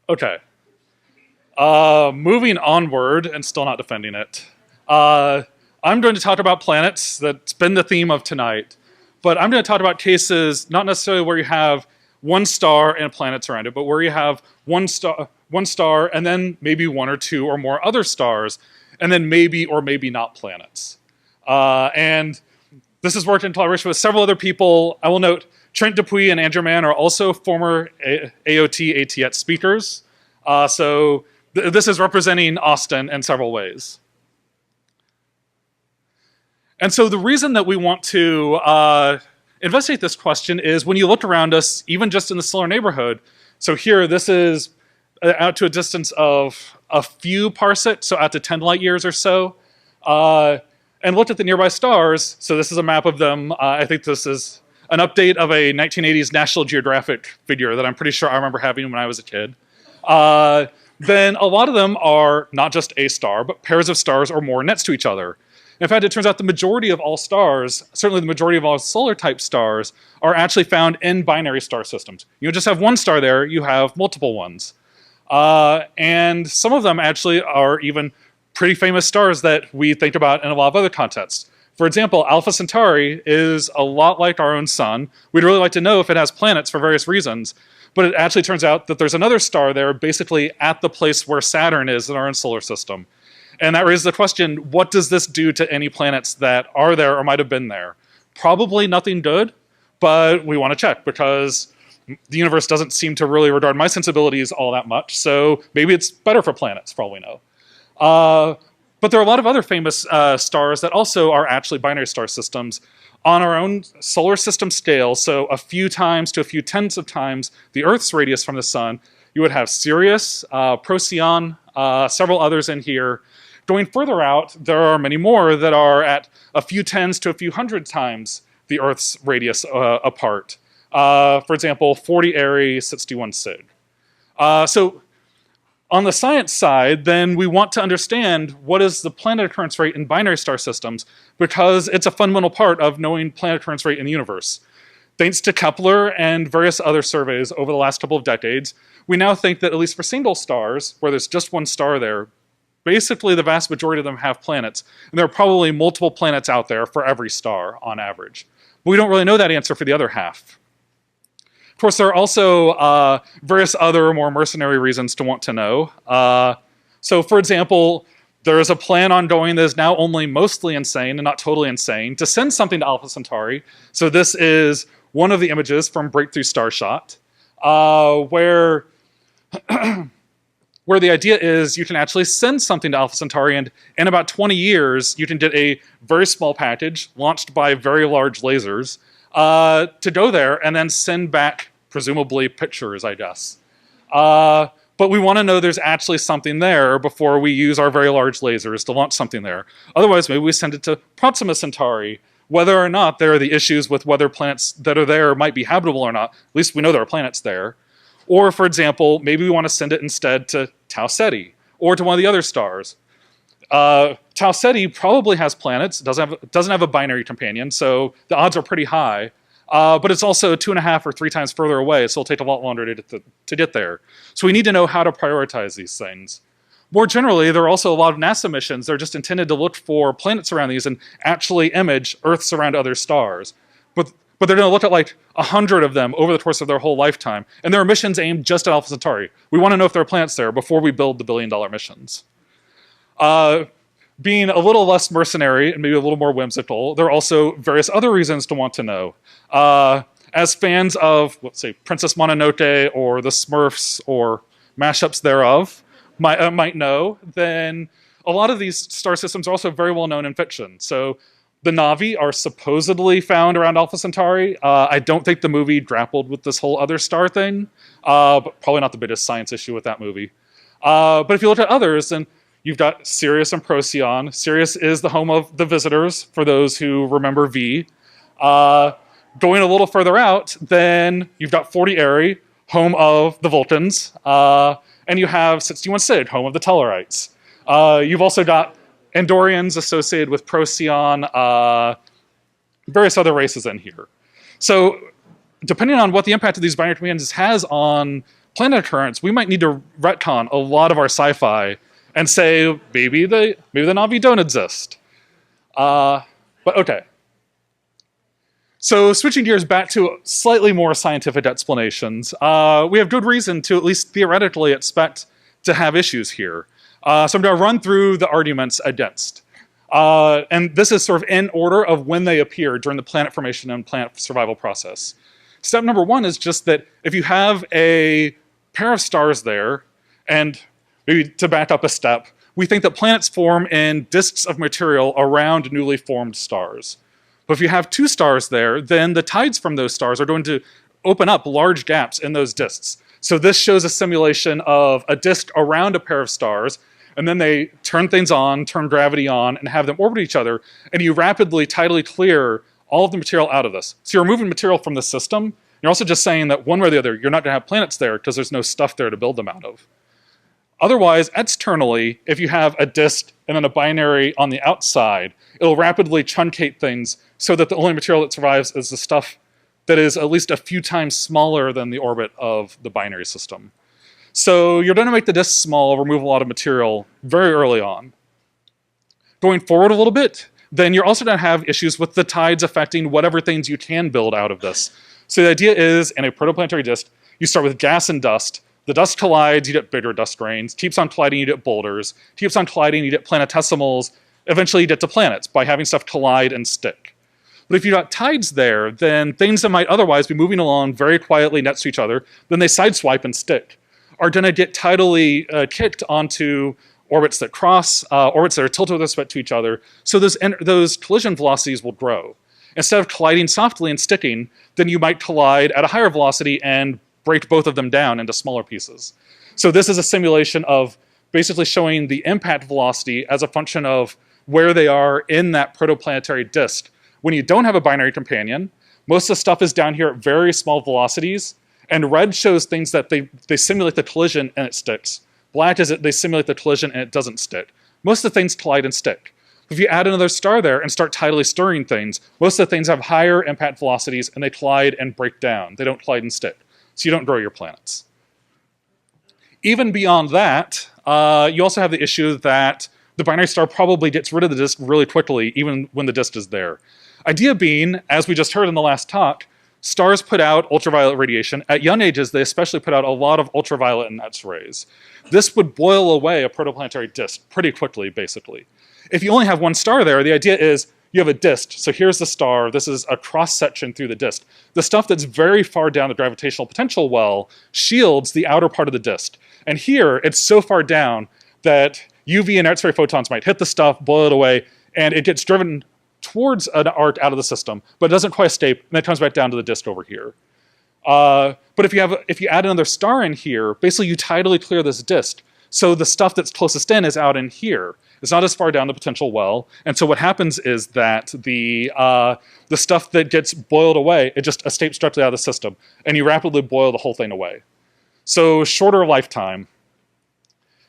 Okay. Moving onward and still not defending it. I'm going to talk about planets. That's been the theme of tonight. But I'm going to talk about cases not necessarily where you have one star and planets around it, but where you have one star and then maybe one or two or more other stars, and then maybe or maybe not planets. And this has worked in collaboration with several other people. I will note Trent Dupuy and Andrew Mann are also former AoT ATX speakers. So this is representing Austin in several ways. And so the reason that we want to investigate this question is when you look around us, even just in the solar neighborhood. So here, this is out to a distance of a few parsecs, so out to 10 light years or so. And looked at the nearby stars. So this is a map of them. I think this is an update of a 1980s National Geographic figure that I'm pretty sure I remember having when I was a kid. Then a lot of them are not just a star, but pairs of stars or more next to each other. In fact, it turns out the majority of all stars, certainly the majority of all solar-type stars, are actually found in binary star systems. You don't just have one star there, you have multiple ones. And some of them actually are even pretty famous stars that we think about in a lot of other contexts. For example, Alpha Centauri is a lot like our own sun. We'd really like to know if it has planets for various reasons, but it actually turns out that there's another star there basically at the place where Saturn is in our own solar system. And that raises the question, what does this do to any planets that are there or might have been there? Probably nothing good, but we want to check because the universe doesn't seem to really regard my sensibilities all that much, so maybe it's better for planets, for all we know. But there are a lot of other famous stars that also are actually binary star systems on our own solar system scale, so a few times to a few tens of times the Earth's radius from the sun. You would have Sirius, Procyon, several others in here. Going further out, there are many more that are at a few tens to a few hundred times the Earth's radius apart. For example, 40 Eri, 61 Cygni. So on the science side, then we want to understand what is the planet occurrence rate in binary star systems because it's a fundamental part of knowing planet occurrence rate in the universe. Thanks to Kepler and various other surveys over the last couple of decades, we now think that at least for single stars, where there's just one star there, basically the vast majority of them have planets, and there are probably multiple planets out there for every star on average. But we don't really know that answer for the other half. Of course, there are also various other more mercenary reasons to want to know. So for example, there is a plan ongoing that is now only mostly insane and not totally insane to send something to Alpha Centauri. So this is one of the images from Breakthrough Starshot, where the idea is you can actually send something to Alpha Centauri, and in about 20 years, you can get a very small package launched by very large lasers to go there and then send back, presumably, pictures, I guess. But we want to know there's actually something there before we use our very large lasers to launch something there. Otherwise, maybe we send it to Proxima Centauri. Whether or not there are the issues with whether planets that are there might be habitable or not, at least we know there are planets there. Or, for example, maybe we want to send it instead to Tau Ceti or to one of the other stars. Tau Ceti probably has planets, doesn't have a binary companion, so the odds are pretty high. But it's also 2.5 or 3 times further away, so it'll take a lot longer to get there. So we need to know how to prioritize these things. More generally, there are also a lot of NASA missions that are just intended to look for planets around these and actually image Earths around other stars. But they're going to look at like 100 of them over the course of their whole lifetime. And there are missions aimed just at Alpha Centauri. We want to know if there are planets there before we build the billion-dollar missions. Being a little less mercenary and maybe a little more whimsical, there are also various other reasons to want to know. As fans of, let's say, Princess Mononoke or the Smurfs or mashups thereof might know, then a lot of these star systems are also very well known in fiction. So the Na'vi are supposedly found around Alpha Centauri. I don't think the movie grappled with this whole other star thing, but probably not the biggest science issue with that movie. But if you look at others, then you've got Sirius and Procyon. Sirius is the home of the Visitors, for those who remember V. Going a little further out, then you've got 40 Eri, home of the Vulcans, and you have 61 Cygni, home of the Tellarites. You've also got Andorians associated with Procyon, various other races in here. So depending on what the impact of these binary companions has on planet occurrence, we might need to retcon a lot of our sci-fi and say maybe the Na'vi don't exist. But okay. So switching gears back to slightly more scientific explanations, we have good reason to at least theoretically expect to have issues here. So I'm going to run through the arguments against. And this is sort of in order of when they appear during the planet formation and planet survival process. Step number one is just that if you have a pair of stars there, and maybe to back up a step, we think that planets form in disks of material around newly formed stars. But if you have two stars there, then the tides from those stars are going to open up large gaps in those disks. So this shows a simulation of a disk around a pair of stars, and then they turn things on, turn gravity on, and have them orbit each other, and you rapidly tidally clear all of the material out of this. So you're removing material from the system. You're also just saying that one way or the other, you're not going to have planets there because there's no stuff there to build them out of. Otherwise, externally, if you have a disk and then a binary on the outside, it'll rapidly truncate things so that the only material that survives is the stuff that is at least a few times smaller than the orbit of the binary system. So you're going to make the disk small, remove a lot of material very early on. Going forward a little bit, then you're also going to have issues with the tides affecting whatever things you can build out of this. So the idea is, in a protoplanetary disk, you start with gas and dust. The dust collides, you get bigger dust grains. Keeps on colliding, you get boulders. Keeps on colliding, you get planetesimals. Eventually you get to planets by having stuff collide and stick. But if you've got tides there, then things that might otherwise be moving along very quietly next to each other, then they sideswipe and stick, are going to get tidally kicked onto orbits that cross, orbits that are tilted with respect to each other, so those collision velocities will grow. Instead of colliding softly and sticking, then you might collide at a higher velocity and break both of them down into smaller pieces. So this is a simulation of basically showing the impact velocity as a function of where they are in that protoplanetary disk. When you don't have a binary companion, most of the stuff is down here at very small velocities, and red shows things that they simulate the collision and it sticks. Black is that they simulate the collision and it doesn't stick. Most of the things collide and stick. If you add another star there and start tidally stirring things, most of the things have higher impact velocities and they collide and break down. They don't collide and stick. So you don't grow your planets. Even beyond that, you also have the issue that the binary star probably gets rid of the disk really quickly, even when the disk is there. Idea being, as we just heard in the last talk, stars put out ultraviolet radiation. At young ages, they especially put out a lot of ultraviolet and X-rays. This would boil away a protoplanetary disk pretty quickly, basically. If you only have one star there, the idea is you have a disk. So here's the star. This is a cross-section through the disk. The stuff that's very far down the gravitational potential well shields the outer part of the disk. And here, it's so far down that UV and X-ray photons might hit the stuff, boil it away, and it gets driven towards an arc out of the system, but it doesn't quite escape, and it comes back down to the disk over here. But if you add another star in here, basically you tidally clear this disk. So the stuff that's closest in is out in here. It's not as far down the potential well, and so what happens is that the stuff that gets boiled away, it just escapes directly out of the system, and you rapidly boil the whole thing away. So shorter lifetime.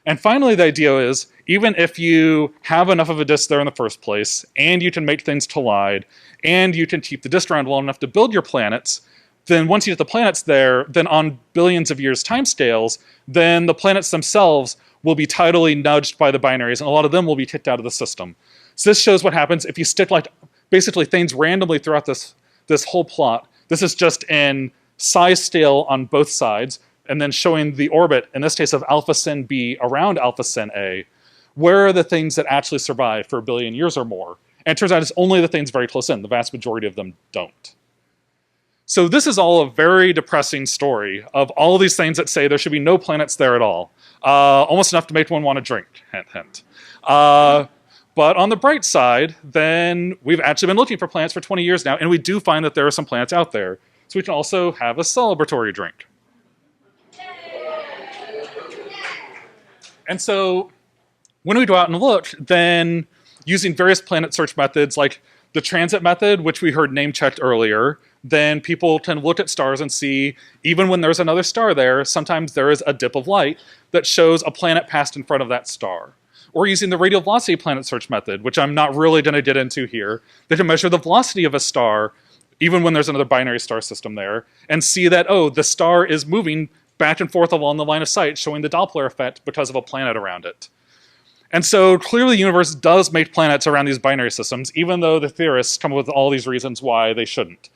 And finally, the idea is, even if you have enough of a disk there in the first place, and you can make things collide, and you can keep the disk around long enough to build your planets, then once you get the planets there, then on billions of years timescales, then the planets themselves will be tidally nudged by the binaries, and a lot of them will be kicked out of the system. So this shows what happens if you stick like basically things randomly throughout this whole plot. This is just in size scale on both sides, and then showing the orbit, in this case of alpha Cyn B around alpha Cyn A. Where are the things that actually survive for a billion years or more? And it turns out it's only the things very close in. The vast majority of them don't. So this is all a very depressing story of all of these things that say there should be no planets there at all. Almost enough to make one want to drink, hint, hint. But on the bright side, then we've actually been looking for planets for 20 years now, and we do find that there are some planets out there. So we can also have a celebratory drink. And so when we go out and look, then using various planet search methods like the transit method, which we heard name-checked earlier, then people can look at stars and see, even when there's another star there, sometimes there is a dip of light that shows a planet passed in front of that star. Or using the radial velocity planet search method, which I'm not really going to get into here, they can measure the velocity of a star, even when there's another binary star system there, and see that, oh, the star is moving back and forth along the line of sight, showing the Doppler effect because of a planet around it. And so clearly the universe does make planets around these binary systems, even though the theorists come up with all these reasons why they shouldn't.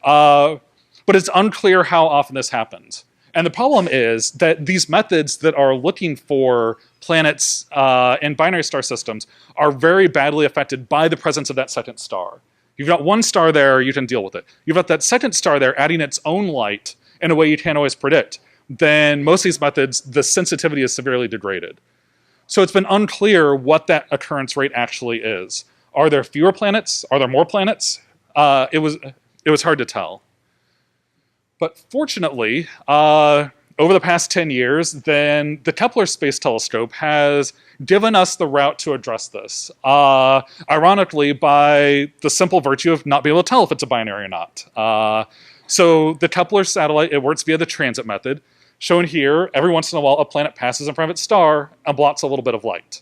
But it's unclear how often this happens. And the problem is that these methods that are looking for planets in binary star systems are very badly affected by the presence of that second star. You've got one star there, you can deal with it. You've got that second star there adding its own light in a way you can't always predict. Then most of these methods, the sensitivity is severely degraded. So it's been unclear what that occurrence rate actually is. Are there fewer planets? Are there more planets? It was hard to tell. But fortunately, over the past 10 years, then the Kepler Space Telescope has given us the route to address this. Ironically, by the simple virtue of not being able to tell if it's a binary or not. So the Kepler satellite, it works via the transit method. Shown here, every once in a while, a planet passes in front of its star and blocks a little bit of light.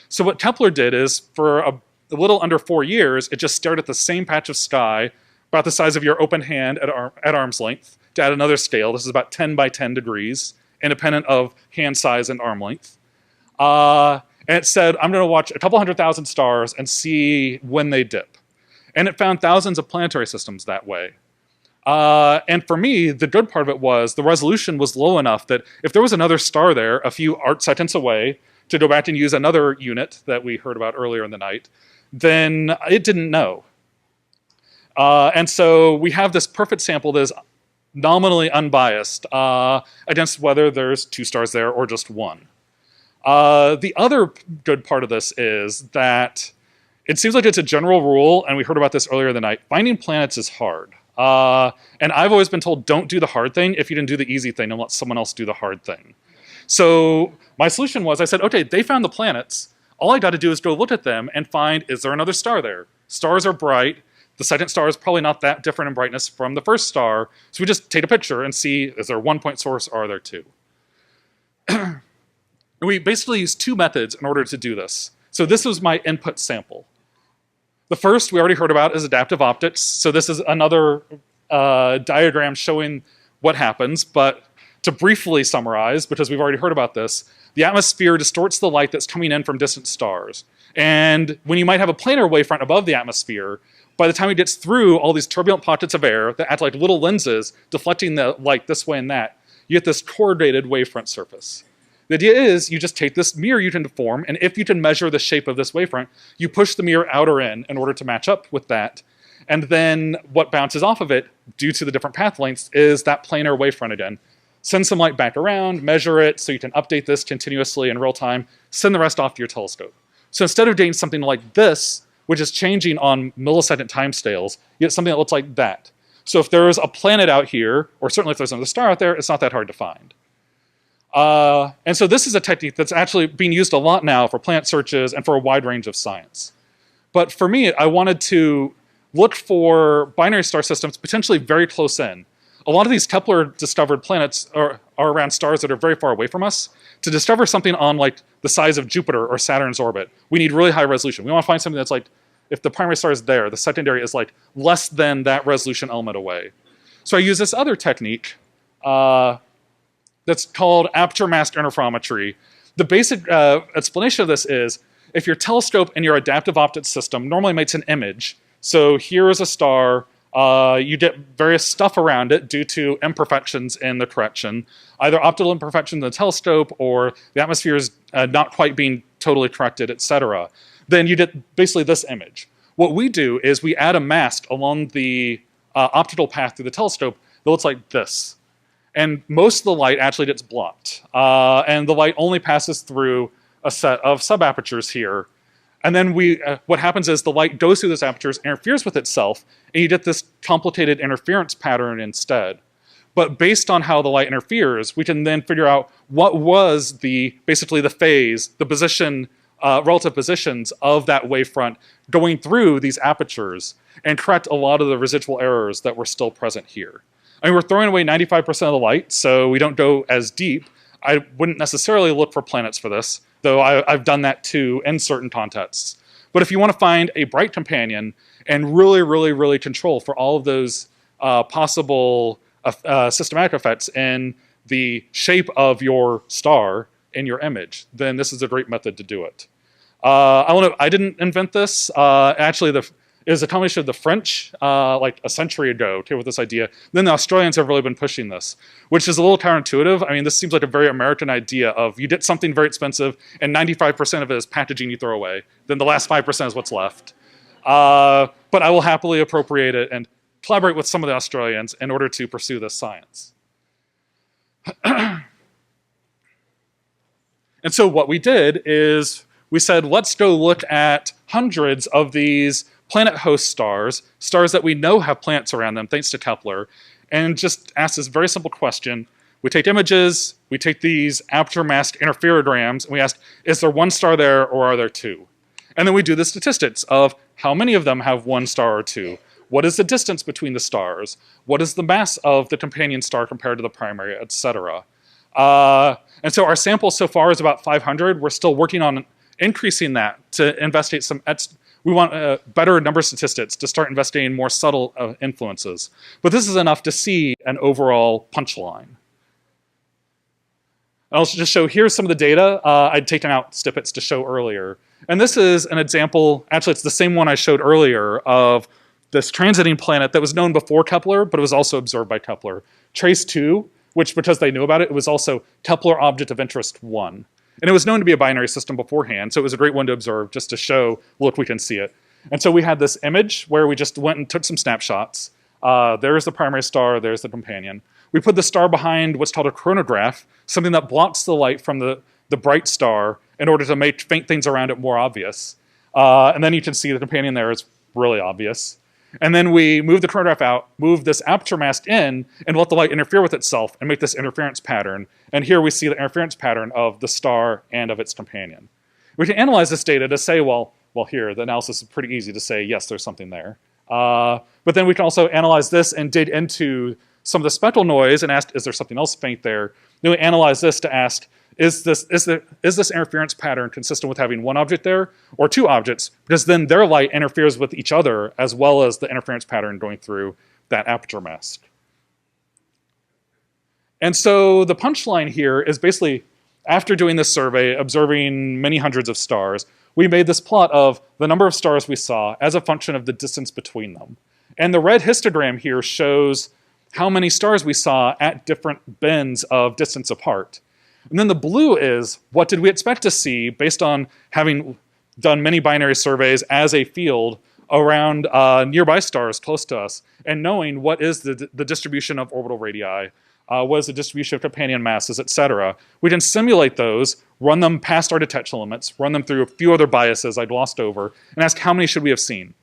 So what Kepler did is, for a little under 4 years, it just stared at the same patch of sky, about the size of your open hand at arm's length, to add another scale. This is about 10 by 10 degrees, independent of hand size and arm length. And it said, I'm going to watch a couple 100,000 stars and see when they dip. And it found thousands of planetary systems that way. And for me, the good part of it was the resolution was low enough that if there was another star there a few arc seconds away to go back and use another unit that we heard about earlier in the night, then it didn't know. And so we have this perfect sample that is nominally unbiased against whether there's 2 stars there or just 1. The other good part of this is that it seems like it's a general rule, and we heard about this earlier in the night, finding planets is hard. And I've always been told, don't do the hard thing if you can do the easy thing and let someone else do the hard thing. So my solution was, I said, okay, they found the planets. All I got to do is go look at them and find, is there another star there? Stars are bright. The second star is probably not that different in brightness from the first star. So we just take a picture and see, is there a 1-point source or are there 2? We basically use 2 methods in order to do this. So this was my input sample. The first we already heard about is adaptive optics. So this is another diagram showing what happens. But to briefly summarize, because we've already heard about this, the atmosphere distorts the light that's coming in from distant stars. And when you might have a planar wavefront above the atmosphere, by the time it gets through all these turbulent pockets of air that act like little lenses, deflecting the light this way and that, you get this corrugated wavefront surface. The idea is you just take this mirror you can deform, and if you can measure the shape of this wavefront, you push the mirror out or in order to match up with that. And then what bounces off of it, due to the different path lengths, is that planar wavefront again. Send some light back around, measure it so you can update this continuously in real time, send the rest off to your telescope. So instead of doing something like this, which is changing on millisecond timescales, you get something that looks like that. So if there's a planet out here, or certainly if there's another star out there, it's not that hard to find. And so this is a technique that's actually being used a lot now for planet searches and for a wide range of science. But for me, I wanted to look for binary star systems potentially very close in. A lot of these Kepler-discovered planets are around stars that are very far away from us. To discover something on like the size of Jupiter or Saturn's orbit, we need really high resolution. We want to find something that's like, if the primary star is there, the secondary is like less than that resolution element away. So I use this other technique that's called aperture masked interferometry. The basic explanation of this is, if your telescope and your adaptive optics system normally makes an image, so here is a star, you get various stuff around it due to imperfections in the correction, either optical imperfections in the telescope or the atmosphere is not quite being totally corrected, etc. Then you get basically this image. What we do is we add a mask along the optical path through the telescope that looks like this. And most of the light actually gets blocked. And the light only passes through a set of subapertures here. And then what happens is the light goes through those apertures, interferes with itself, and you get this complicated interference pattern instead. But based on how the light interferes, we can then figure out what was basically the phase, the position, relative positions of that wavefront going through these apertures and correct a lot of the residual errors that were still present here. I mean, we're throwing away 95% of the light, so we don't go as deep. I wouldn't necessarily look for planets for this, though I've done that too in certain contexts. But if you want to find a bright companion and really, really, really control for all of those possible systematic effects in the shape of your star in your image, then this is a great method to do it. I didn't invent this. Actually, it was a combination of the French, like a century ago, came with this idea. Then the Australians have really been pushing this, which is a little counterintuitive. I mean, this seems like a very American idea of you get something very expensive and 95% of it is packaging you throw away. Then the last 5% is what's left. But I will happily appropriate it and collaborate with some of the Australians in order to pursue this science. And so what we did is we said, let's go look at hundreds of these planet host stars, stars that we know have planets around them thanks to Kepler, and just ask this very simple question. We take images, we take these aperture masked interferograms, and we ask, is there one star there or are there two? And then we do the statistics of how many of them have one star or two. What is the distance between the stars? What is the mass of the companion star compared to the primary, etc.? And so our sample so far is about 500. We're still working on increasing that to investigate some, we want better number statistics to start investigating more subtle influences. But this is enough to see an overall punchline. I'll just show, here's some of the data. I'd taken out snippets to show earlier. And this is an example, actually it's the same one I showed earlier, of this transiting planet that was known before Kepler, but it was also observed by Kepler. Trace 2, which because they knew about it, it was also Kepler Object of Interest 1. And it was known to be a binary system beforehand, so it was a great one to observe just to show, look, we can see it. And so we had this image where we just went and took some snapshots. There's the primary star, there's the companion. We put the star behind what's called a chronograph, something that blocks the light from the bright star in order to make faint things around it more obvious. And then you can see the companion there is really obvious. And then we move the chronograph out, move this aperture mask in, and let the light interfere with itself and make this interference pattern. And here we see the interference pattern of the star and of its companion. We can analyze this data to say, well, here, the analysis is pretty easy to say, yes, there's something there. But then we can also analyze this and dig into some of the spectral noise and ask, is there something else faint there? Then we analyze this to ask, is this interference pattern consistent with having one object there or two objects? Because then their light interferes with each other as well as the interference pattern going through that aperture mask. And so the punchline here is basically, after doing this survey, observing many hundreds of stars, we made this plot of the number of stars we saw as a function of the distance between them. And the red histogram here shows how many stars we saw at different bins of distance apart. And then the blue is, what did we expect to see based on having done many binary surveys as a field around nearby stars close to us, and knowing what is the distribution of orbital radii, what is the distribution of companion masses, etc. We can simulate those, run them past our detection limits, run them through a few other biases I'd glossed over, and ask how many should we have seen.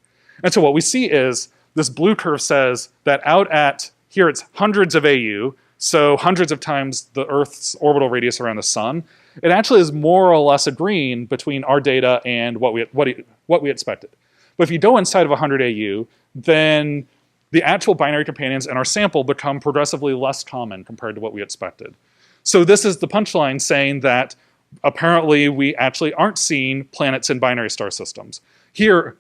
And so what we see is, this blue curve says that out at, here it's hundreds of AU, so hundreds of times the Earth's orbital radius around the sun. It actually is more or less agreeing between our data and what we expected. But if you go inside of 100 AU, then the actual binary companions in our sample become progressively less common compared to what we expected. So this is the punchline saying that apparently we actually aren't seeing planets in binary star systems. Here,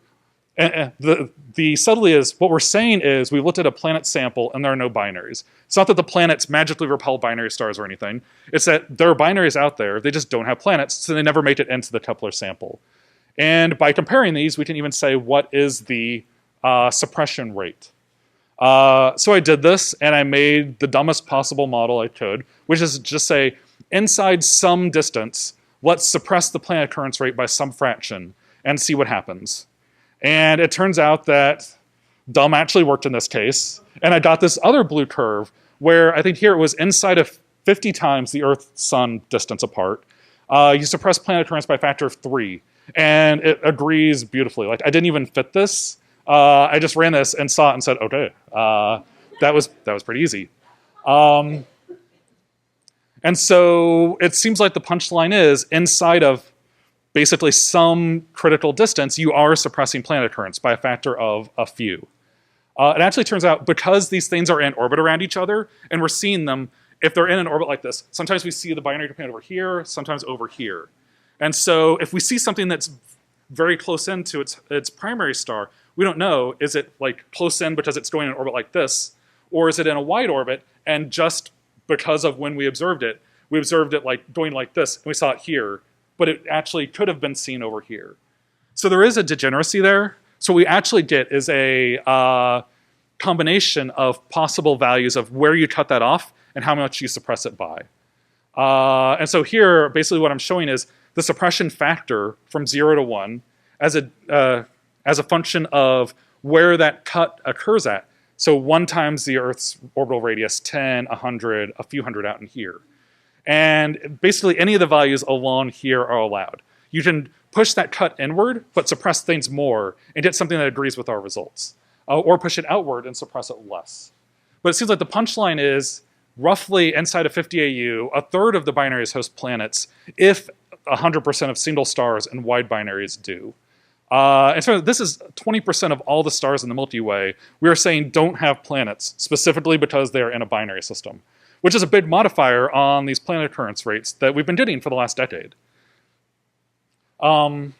the subtlety is, what we're saying is we looked at a planet sample and there are no binaries. It's not that the planets magically repel binary stars or anything. It's that there are binaries out there, they just don't have planets, so they never make it into the Kepler sample. And by comparing these, we can even say what is the suppression rate. So I did this and I made the dumbest possible model I could, which is just say, inside some distance, let's suppress the planet occurrence rate by some fraction and see what happens. And it turns out that dumb actually worked in this case. And I got this other blue curve where I think here it was inside of 50 times the Earth-Sun distance apart. You suppress planet occurrence by a factor of 3. And it agrees beautifully. Like, I didn't even fit this. I just ran this and saw it and said, okay, that was pretty easy. And so it seems like the punchline is, inside of basically some critical distance, you are suppressing planet occurrence by a factor of a few. It actually turns out, because these things are in orbit around each other, and we're seeing them, if they're in an orbit like this, sometimes we see the binary companion over here, sometimes over here. And so if we see something that's very close in to its primary star, we don't know, is it like close in because it's going in an orbit like this, or is it in a wide orbit and just because of when we observed it. We observed it like going like this, and we saw it here, but it actually could have been seen over here. So there is a degeneracy there. So what we actually get is a combination of possible values of where you cut that off and how much you suppress it by. And so here, basically what I'm showing is the suppression factor from 0 to 1 as a function of where that cut occurs at. So 1 times the Earth's orbital radius, 10, 100, a few hundred out in here. And basically any of the values along here are allowed. You can push that cut inward, but suppress things more and get something that agrees with our results. Or push it outward and suppress it less. But it seems like the punchline is roughly inside of 50 AU, a third of the binaries host planets if 100% of single stars and wide binaries do. And so this is 20% of all the stars in the Milky Way we are saying don't have planets, specifically because they're in a binary system, which is a big modifier on these planet occurrence rates that we've been getting for the last decade. Of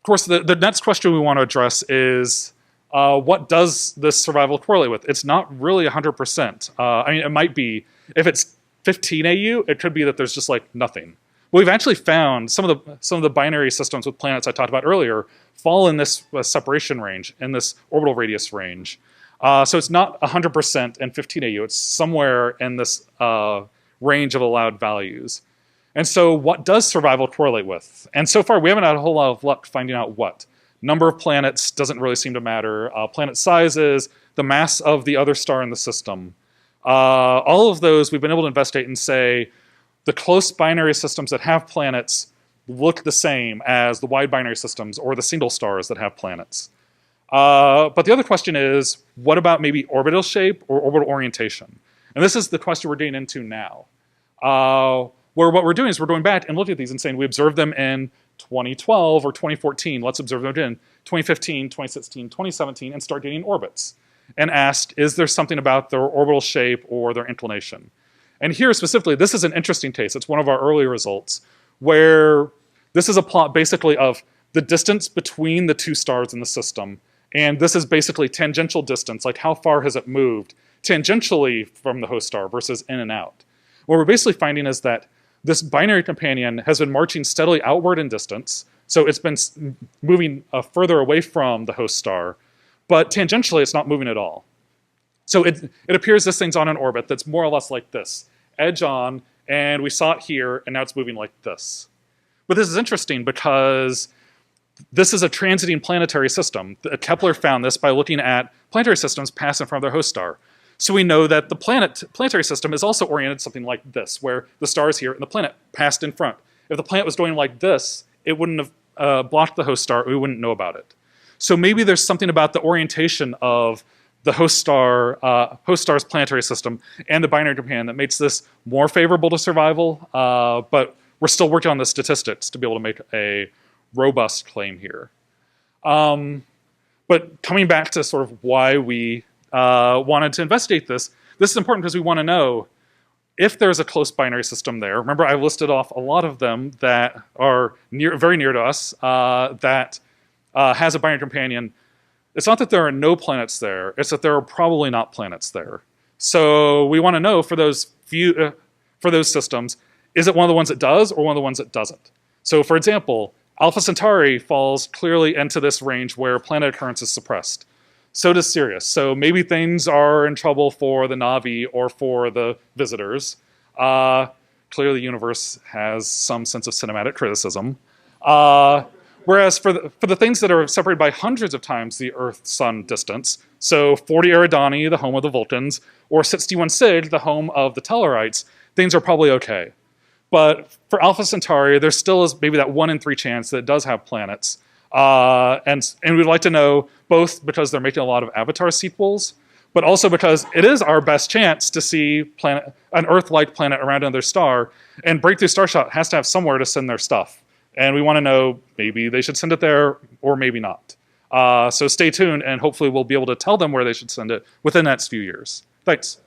course, the next question we want to address is, what does this survival correlate with? It's not really 100%. I mean, it might be, if it's 15 AU, it could be that there's just like nothing. But we've actually found some of the binary systems with planets I talked about earlier fall in this separation range, in this orbital radius range. So it's not 100% and 15 AU. It's somewhere in this range of allowed values. And so what does survival correlate with? And so far, we haven't had a whole lot of luck finding out what. Number of planets doesn't really seem to matter. Planet sizes, the mass of the other star in the system. All of those we've been able to investigate and say the close binary systems that have planets look the same as the wide binary systems or the single stars that have planets. But the other question is, what about maybe orbital shape or orbital orientation? And this is the question we're getting into now. Where what we're doing is we're going back and looking at these and saying we observed them in 2012 or 2014. Let's observe them again, 2015, 2016, 2017, and start getting orbits. And asked, is there something about their orbital shape or their inclination? And here specifically, this is an interesting case. It's one of our earlier results where this is a plot basically of the distance between the two stars in the system. And this is basically tangential distance, like how far has it moved tangentially from the host star versus in and out. What we're basically finding is that this binary companion has been marching steadily outward in distance, so it's been moving further away from the host star, but tangentially it's not moving at all. So it appears this thing's on an orbit that's more or less like this, edge on, and we saw it here, and now it's moving like this. But this is interesting because this is a transiting planetary system. Kepler found this by looking at planetary systems pass in front of their host star. So we know that the planetary system is also oriented something like this, where the star is here and the planet passed in front. If the planet was going like this, it wouldn't have blocked the host star, we wouldn't know about it. So maybe there's something about the orientation of the host star's planetary system and the binary companion that makes this more favorable to survival, but we're still working on the statistics to be able to make a robust claim here. But coming back to sort of why we wanted to investigate this is important because we want to know if there's a close binary system there. Remember, I listed off a lot of them that are very near to us that has a binary companion. It's not that there are no planets there, it's that there are probably not planets there. So we want to know for those systems, is it one of the ones that does or one of the ones that doesn't? So for example, Alpha Centauri falls clearly into this range where planet occurrence is suppressed. So does Sirius. So maybe things are in trouble for the Navi or for the visitors. Clearly the universe has some sense of cinematic criticism. Whereas for the things that are separated by hundreds of times the Earth-Sun distance, so 40 Eridani, the home of the Vulcans, or 61 Cygni, the home of the Tellarites, things are probably okay. But for Alpha Centauri, there still is maybe that 1 in 3 chance that it does have planets. And we'd like to know, both because they're making a lot of Avatar sequels, but also because it is our best chance to see an Earth-like planet around another star, and Breakthrough Starshot has to have somewhere to send their stuff. And we want to know, maybe they should send it there, or maybe not. So stay tuned, and hopefully we'll be able to tell them where they should send it within the next few years. Thanks.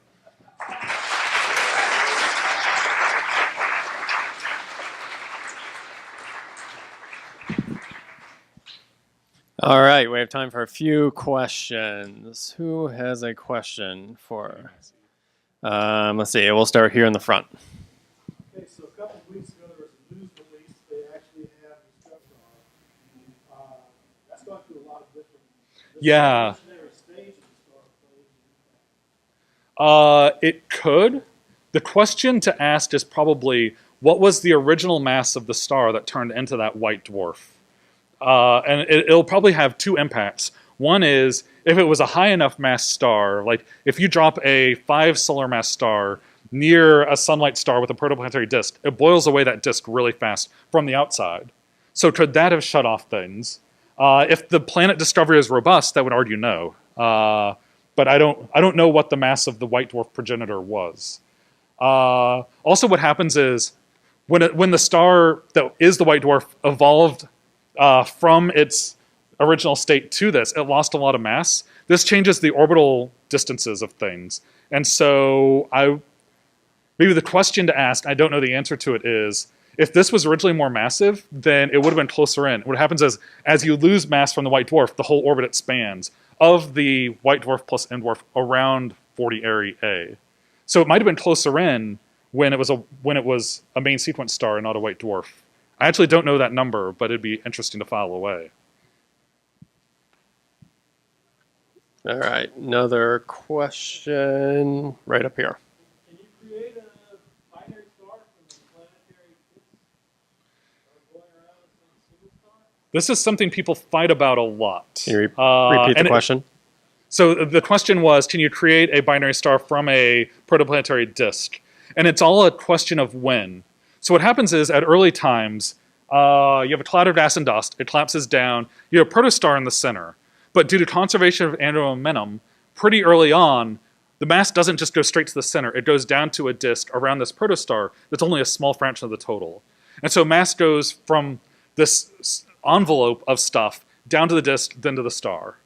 All right, we have time for a few questions. Who has a question for? Let's see. We'll start here in the front. Okay, so a couple of weeks ago there was a news release. They actually have discovered that's gone through a lot of different. Yeah. Evolutionary stages of the star. It could. The question to ask is probably, what was the original mass of the star that turned into that white dwarf? And it'll probably have two impacts. One is, if it was a high enough mass star, like if you drop a 5 solar mass star near a sunlight star with a protoplanetary disk, it boils away that disk really fast from the outside. So could that have shut off things? If the planet discovery is robust, that would argue no. But I don't know what the mass of the white dwarf progenitor was. Also, what happens is when the star that is the white dwarf evolved from its original state to this, it lost a lot of mass. This changes the orbital distances of things. And so maybe the question to ask, I don't know the answer to it, is if this was originally more massive, then it would have been closer in. What happens is, as you lose mass from the white dwarf, the whole orbit expands of the white dwarf plus M dwarf around 40 Area A. So it might have been closer in when it was a main sequence star and not a white dwarf. I actually don't know that number, but it'd be interesting to file away. All right. Another question right up here. Can you create a binary star from the planetary disk going around a single star? This is something people fight about a lot. Can you repeat the question? So the question was, can you create a binary star from a protoplanetary disk? And it's all a question of when. So what happens is, at early times, you have a cloud of gas and dust. It collapses down. You have a protostar in the center. But due to conservation of angular momentum, pretty early on, the mass doesn't just go straight to the center. It goes down to a disk around this protostar that's only a small fraction of the total. And so mass goes from this envelope of stuff down to the disk, then to the star.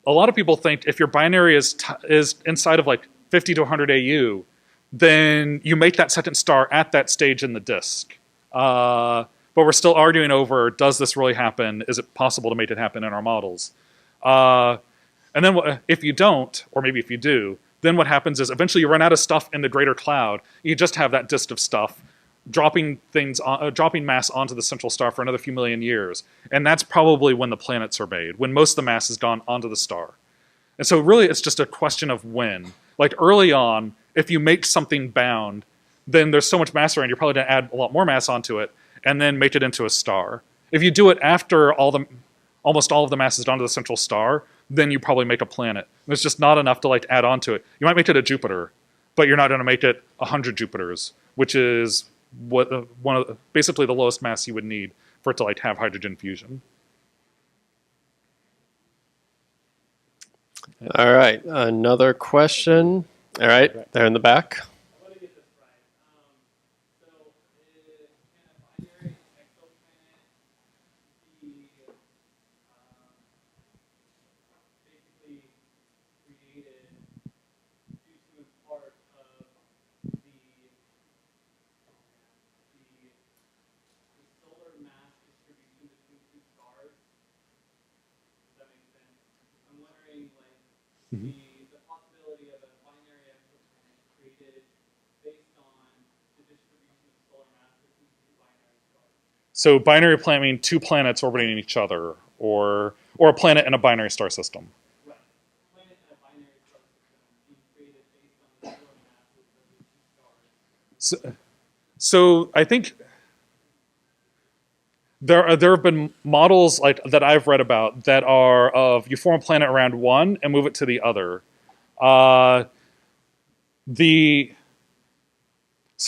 A lot of people think if your binary is inside of like 50 to 100 AU, then you make that second star at that stage in the disk. But we're still arguing over, does this really happen? Is it possible to make it happen in our models? And then if you don't, or maybe if you do, then what happens is eventually you run out of stuff in the greater cloud. You just have that disk of stuff dropping mass onto the central star for another few million years. And that's probably when the planets are made, when most of the mass has gone onto the star. And so really it's just a question of when. Like early on, if you make something bound, then there's so much mass around, you're probably going to add a lot more mass onto it and then make it into a star. If you do it after almost all of the mass is gone to the central star, then you probably make a planet. There's just not enough to like add onto it. You might make it a Jupiter, but you're not going to make it 100 Jupiters, which is basically the lowest mass you would need for it to like have hydrogen fusion. All right. Another question. All right. There in the back. I want to get this right. So, can a binary exoplanet be basically created due to in part of the solar mass distribution between two stars? Does that make sense? I'm wondering, like, the possibility of a binary exoplanet created based on the distribution of solar mass between two binary stars. So binary planet mean two planets orbiting each other, or a planet in a binary star system. Right. Planet in a binary star system being created based on the solar masses of the two stars. So I think there have been models like that I've read about that are of you form a planet around one and move it to the other. So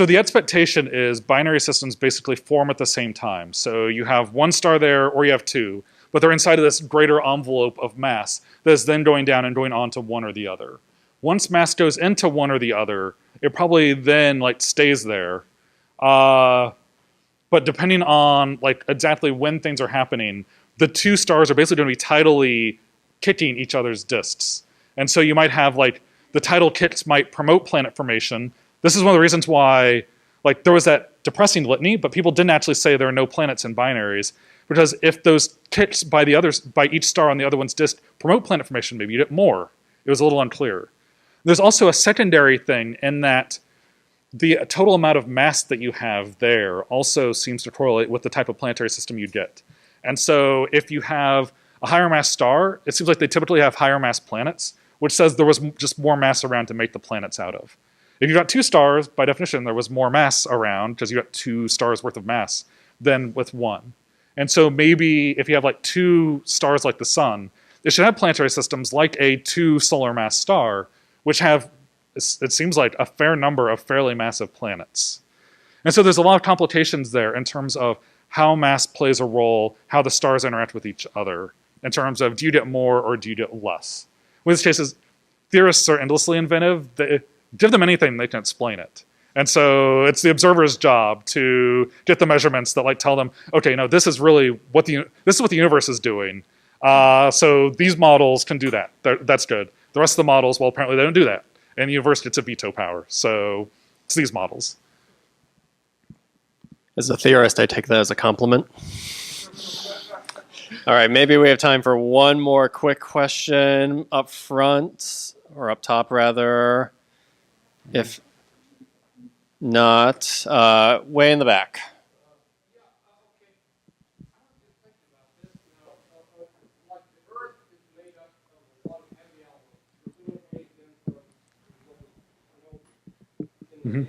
the expectation is binary systems basically form at the same time. So you have one star there, or you have two, but they're inside of this greater envelope of mass that is then going down and going on to one or the other. Once mass goes into one or the other, it probably then like stays there. But depending on like exactly when things are happening, the two stars are basically going to be tidally kicking each other's disks. And so you might have like the tidal kicks might promote planet formation. This is one of the reasons why like there was that depressing litany, but people didn't actually say there are no planets in binaries, because if those kicks by each star on the other one's disk promote planet formation, maybe you get more. It was a little unclear. There's also a secondary thing in that the total amount of mass that you have there also seems to correlate with the type of planetary system you get. And so if you have a higher mass star, it seems like they typically have higher mass planets, which says there was just more mass around to make the planets out of. If you've got 2 stars, by definition, there was more mass around because you got 2 stars worth of mass than with 1. And so maybe if you have like 2 stars like the sun, it should have planetary systems like a 2 solar mass star, which have, it seems like, a fair number of fairly massive planets. And so there's a lot of complications there in terms of how mass plays a role, how the stars interact with each other, in terms of do you get more or do you get less. In these cases, theorists are endlessly inventive. Give them anything, they can explain it. And so it's the observer's job to get the measurements that like tell them, okay, no, this is really what the universe is doing. So these models can do that. That's good. The rest of the models, well, apparently they don't do that. And the universe gets a veto power. So it's these models. As a theorist, I take that as a compliment. All right, maybe we have time for one more quick question up front, or up top rather. If not, way in the back. Mm-hmm.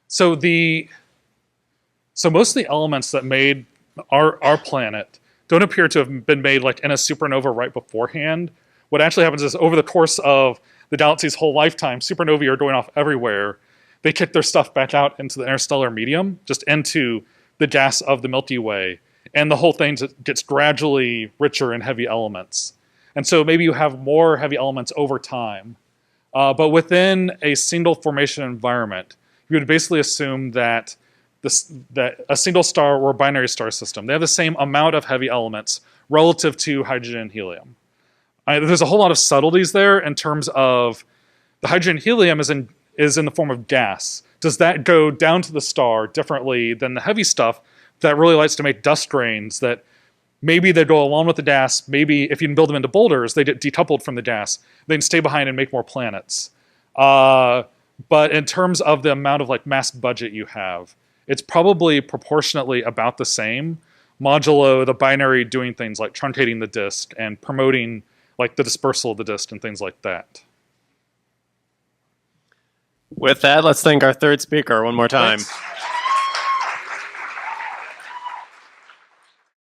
So most of the elements that made our planet don't appear to have been made like in a supernova right beforehand. What actually happens is over the course of the galaxy's whole lifetime, supernovae are going off everywhere. They kick their stuff back out into the interstellar medium, just into the gas of the Milky Way, and the whole thing gets gradually richer in heavy elements. And so maybe you have more heavy elements over time. But within a single formation environment, you would basically assume that that a single star or binary star system, they have the same amount of heavy elements relative to hydrogen and helium. There's a whole lot of subtleties there in terms of the hydrogen and helium is in the form of gas. Does that go down to the star differently than the heavy stuff that really likes to make dust grains that maybe they go along with the gas, maybe if you can build them into boulders, they get decoupled from the gas, they can stay behind and make more planets. But in terms of the amount of like mass budget you have, it's probably proportionately about the same, modulo the binary doing things like truncating the disk and promoting like the dispersal of the disk and things like that. With that, let's thank our third speaker one more time. Thanks.